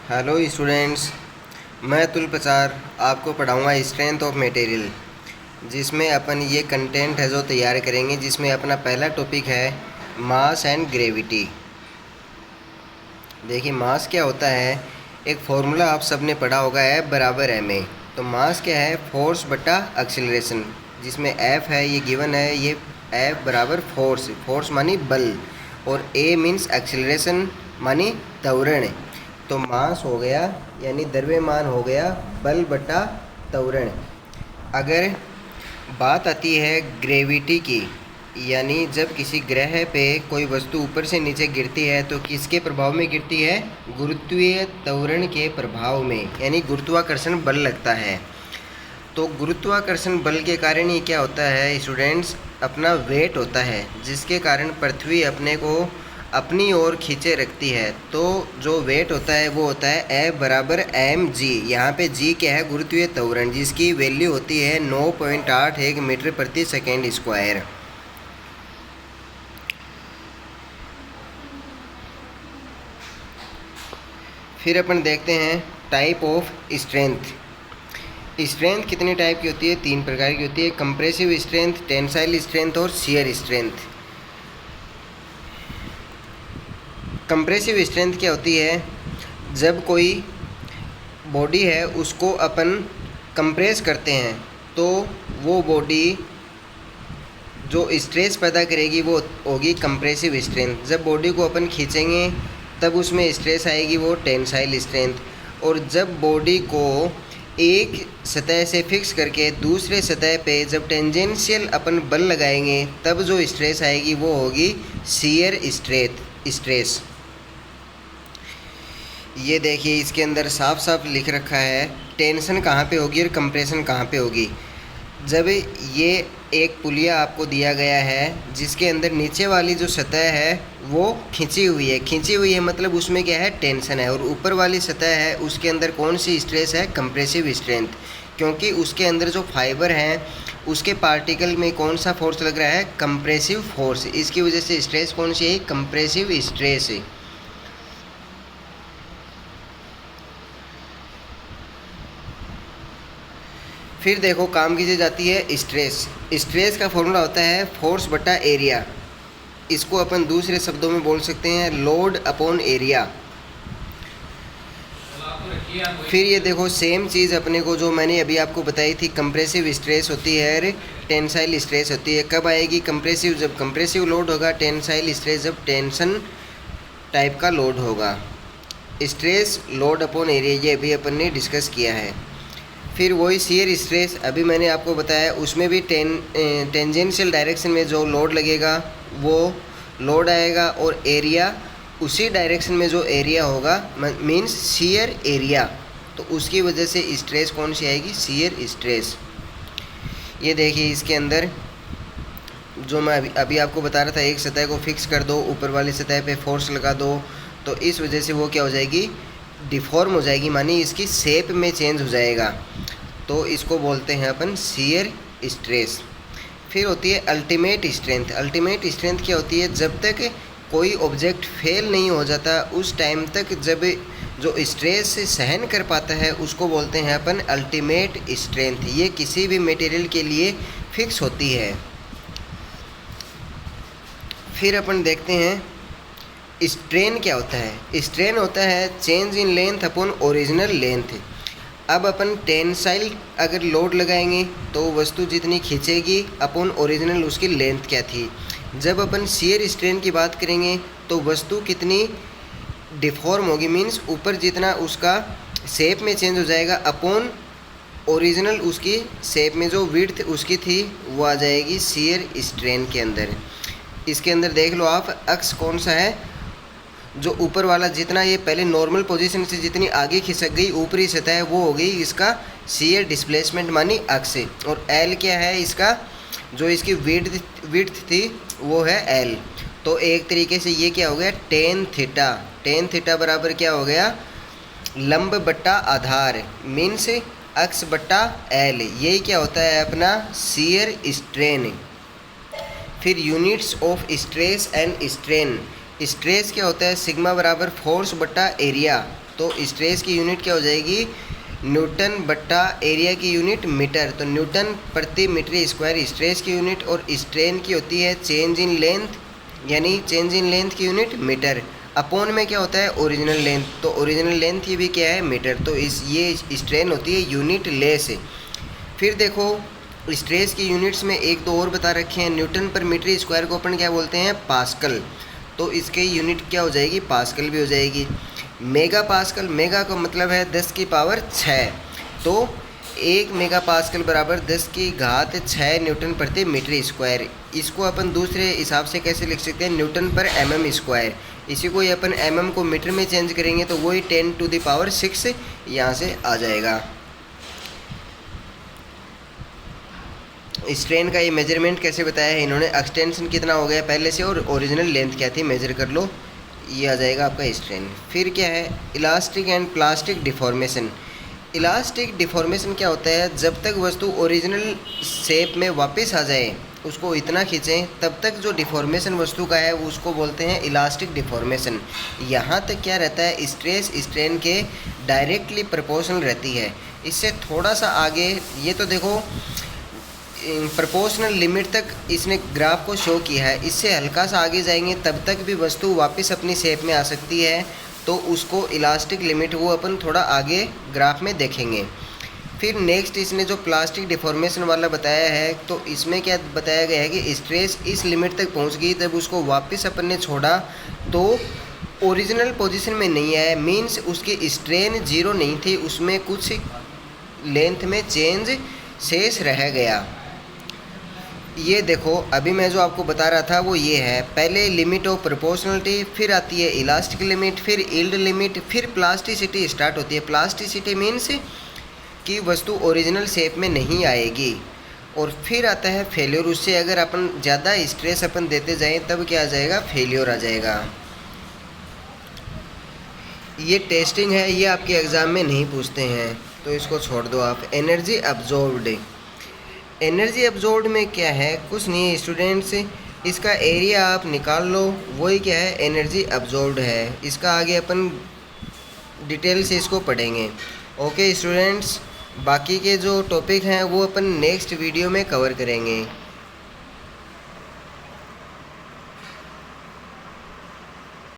Hello students, मैं अतुल प्रसाद आपको पढ़ाऊंगा स्ट्रेंथ ऑफ मटेरियल, जिसमें अपन ये कंटेंट है जो तैयार करेंगे, जिसमें अपना पहला टॉपिक है मास एंड ग्रेविटी। देखिए मास क्या होता है, एक फॉर्मूला आप सबने पढ़ा होगा, F बराबर ma। तो मास क्या है, फोर्स बटा एक्सीलरेशन, जिसमें F है ये गिवन है, ये F बराबर फोर्स, फोर्स मानी बल, और A मीन्स एक्सीलरेशन मानी त्वरण। तो मास हो गया यानी द्रव्यमान हो गया बल बटा त्वरण। अगर बात आती है ग्रेविटी की, यानी जब किसी ग्रह पे कोई वस्तु ऊपर से नीचे गिरती है तो किसके प्रभाव में गिरती है, गुरुत्वीय त्वरण के प्रभाव में, यानी गुरुत्वाकर्षण बल लगता है। तो गुरुत्वाकर्षण बल के कारण ही क्या होता है स्टूडेंट्स, अपना वेट होता है, जिसके कारण पृथ्वी अपने को अपनी ओर खींचे रखती है। तो जो वेट होता है वो होता है F बराबर mg। यहाँ पे g क्या है, गुरुत्वीय त्वरण, जिसकी वैल्यू होती है 9.81 मीटर प्रति सेकेंड स्क्वायर। फिर अपन देखते हैं टाइप ऑफ स्ट्रेंथ। स्ट्रेंथ कितने टाइप की होती है, 3 प्रकार की होती है, कंप्रेसिव स्ट्रेंथ, टेंसाइल स्ट्रेंथ और शियर स्ट्रेंथ। कंप्रेसिव स्ट्रेंथ क्या होती है, जब कोई बॉडी है उसको अपन कंप्रेस करते हैं तो वो बॉडी जो स्ट्रेस पैदा करेगी वो होगी कंप्रेसिव स्ट्रेंथ। जब बॉडी को अपन खींचेंगे तब उसमें स्ट्रेस आएगी, वो टेंसाइल स्ट्रेंथ। और जब बॉडी को एक सतह से फिक्स करके दूसरे सतह पे जब टेंजेंशियल अपन बल लगाएंगे तब जो स्ट्रेस आएगी वो होगी शियर स्ट्रेस। ये देखिए इसके अंदर साफ साफ लिख रखा है टेंशन कहाँ पे होगी और कंप्रेशन कहाँ पे होगी। जब ये एक पुलिया आपको दिया गया है जिसके अंदर नीचे वाली जो सतह है वो खिंची हुई है, मतलब उसमें क्या है, टेंशन है, और ऊपर वाली सतह है उसके अंदर कौन सी स्ट्रेस है, कंप्रेसिव स्ट्रेंथ, क्योंकि उसके अंदर जो फाइबर हैं उसके पार्टिकल में कौन सा फोर्स लग रहा है, कंप्रेसिव फोर्स। इसकी वजह से स्ट्रेस कौन सी है, कंप्रेसिव स्ट्रेस है। फिर देखो काम की चीज़ जाती है स्ट्रेस का फॉर्मूला होता है फोर्स बटा एरिया। इसको अपन दूसरे शब्दों में बोल सकते हैं लोड अपॉन एरिया। फिर ये देखो सेम चीज़ अपने को जो मैंने अभी आपको बताई थी, कंप्रेसिव स्ट्रेस होती है, टेंसाइल स्ट्रेस होती है। कब आएगी कंप्रेसिव, जब कंप्रेसिव लोड होगा, टेंसाइल स्ट्रेस जब टेंशन टाइप का लोड होगा। स्ट्रेस लोड अपॉन एरिया ये अभी अपन ने डिस्कस किया है। फिर वही शियर स्ट्रेस अभी मैंने आपको बताया, उसमें भी टेंजेंशियल डायरेक्शन में जो लोड लगेगा वो लोड आएगा, और एरिया उसी डायरेक्शन में जो एरिया होगा मीन्स शियर एरिया, तो उसकी वजह से स्ट्रेस कौन सी आएगी, शियर स्ट्रेस। ये देखिए इसके अंदर जो मैं अभी आपको बता रहा था, एक सतह को फिक्स कर दो, ऊपर वाली सतह पे फोर्स लगा दो, तो इस वजह से वो क्या हो जाएगी, डिफॉर्म हो जाएगी, मानी इसकी शेप में चेंज हो जाएगा, तो इसको बोलते हैं अपन शियर स्ट्रेस। फिर होती है अल्टीमेट स्ट्रेंथ। अल्टीमेट स्ट्रेंथ क्या होती है, जब तक कोई ऑब्जेक्ट फेल नहीं हो जाता उस टाइम तक जब जो स्ट्रेस सहन कर पाता है उसको बोलते हैं अपन अल्टीमेट स्ट्रेंथ। ये किसी भी मटेरियल के लिए फिक्स होती है। फिर अपन देखते हैं स्ट्रेन क्या होता है। स्ट्रेन होता है change in length upon original length. अब अपन टेंसाइल अगर लोड लगाएंगे तो वस्तु जितनी खींचेगी अपॉन ओरिजिनल उसकी लेंथ क्या थी। जब अपन शियर स्ट्रेन की बात करेंगे तो वस्तु कितनी डिफॉर्म होगी, मीन्स ऊपर जितना उसका शेप में चेंज हो जाएगा अपॉन ओरिजिनल उसकी शेप में जो विड्थ उसकी थी वो आ जाएगी शियर स्ट्रेन के अंदर। इसके अंदर देख लो आप, अक्स कौन सा है, जो ऊपर वाला जितना ये पहले नॉर्मल पोजीशन से जितनी आगे खिसक गई ऊपरी सतह वो हो गई इसका शियर डिस्प्लेसमेंट मानी अक्स। और एल क्या है इसका, जो इसकी विड्थ थी वो है एल। तो एक तरीके से ये क्या हो गया, टेन थीटा। टेन थीटा बराबर क्या हो गया, लंब बट्टा आधार, मीन्स अक्स बट्टा एल। यही क्या होता है अपना शियर स्ट्रेन। फिर units of stress and strain. Stress क्या होता है, सिग्मा बराबर फोर्स बटा एरिया, तो स्ट्रेस की यूनिट क्या हो जाएगी, न्यूटन बट्टा एरिया की यूनिट मीटर। तो न्यूटन प्रति मीटर स्क्वायर स्ट्रेस की यूनिट, और स्ट्रेन की होती है चेंज इन लेंथ, यानी चेंज इन लेंथ की यूनिट मीटर। अपॉन में क्या होता है, ओरिजिनल लेंथ, तो ओरिजिनल लेंथ ये भी क्या है, मीटर। तो ये स्ट्रेन होती है यूनिट लेस। फिर देखो स्ट्रेस की यूनिट्स में एक दो और बता रखे हैं। न्यूटन पर मीटर स्क्वायर को अपन क्या बोलते हैं, पास्कल। तो इसकी यूनिट क्या हो जाएगी, पास्कल भी हो जाएगी। मेगा पास्कल, मेगा का मतलब है 10 की पावर 6, तो 1 मेगा पास्कल बराबर 10 की घात 6 न्यूटन प्रति मीटर स्क्वायर। इसको अपन दूसरे हिसाब से कैसे लिख सकते हैं, न्यूटन पर mm स्क्वायर। इसी को ही अपन mm को मीटर में चेंज करेंगे तो वही 10⁶ यहाँ से आ जाएगा। स्ट्रेन का ये मेजरमेंट कैसे बताया है इन्होंने, एक्सटेंशन कितना हो गया पहले से और ओरिजिनल लेंथ क्या थी, मेजर कर लो, ये आ जाएगा आपका स्ट्रेन। फिर क्या है, elastic and plastic deformation. Elastic deformation क्या होता है, जब तक वस्तु ओरिजिनल शेप में वापस आ जाए, उसको इतना खींचें, तब तक जो डिफॉर्मेशन वस्तु का है उसको बोलते हैं इलास्टिक डिफॉर्मेशन। यहाँ तक क्या रहता है, स्ट्रेस स्ट्रेन के डायरेक्टली प्रोपोर्शनल रहती है। इससे थोड़ा सा आगे, ये तो देखो प्रोपोर्शनल लिमिट तक इसने ग्राफ को शो किया है, इससे हल्का सा आगे जाएंगे तब तक भी वस्तु वापस अपनी शेप में आ सकती है, तो उसको इलास्टिक लिमिट वो अपन थोड़ा आगे ग्राफ में देखेंगे। फिर नेक्स्ट इसने जो प्लास्टिक डिफॉर्मेशन वाला बताया है, तो इसमें क्या बताया गया है कि स्ट्रेस इस लिमिट तक पहुंच गई, जब उसको वापस अपन ने छोड़ा तो ओरिजिनल पोजीशन में नहीं आया, मीन्स उसकी स्ट्रेन जीरो नहीं थी, उसमें कुछ लेंथ में चेंज शेष रह गया। ये देखो अभी मैं जो आपको बता रहा था वो ये है, पहले लिमिट ऑफ प्रोपोर्शनलिटी, फिर आती है इलास्टिक लिमिट, फिर यील्ड लिमिट, फिर प्लास्टिसिटी स्टार्ट होती है। प्लास्टिसिटी मीन्स कि वस्तु ओरिजिनल शेप में नहीं आएगी, और फिर आता है फेल्योर। उससे अगर अपन ज़्यादा स्ट्रेस अपन देते जाएं तब क्या आ जाएगा, फेल्योर आ जाएगा। ये टेस्टिंग है, ये आपके एग्ज़ाम में नहीं पूछते हैं तो इसको छोड़ दो आप। एनर्जी अब्जॉर्ब्ड, एनर्जी अब्जॉर्ब्ड में क्या है, कुछ नहीं है स्टूडेंट्स, इसका एरिया आप निकाल लो, वही क्या है, एनर्जी अब्जॉर्ब्ड है। इसका आगे अपन डिटेल से इसको पढ़ेंगे। ओके स्टूडेंट्स, बाकी के जो टॉपिक हैं वो अपन नेक्स्ट वीडियो में कवर करेंगे।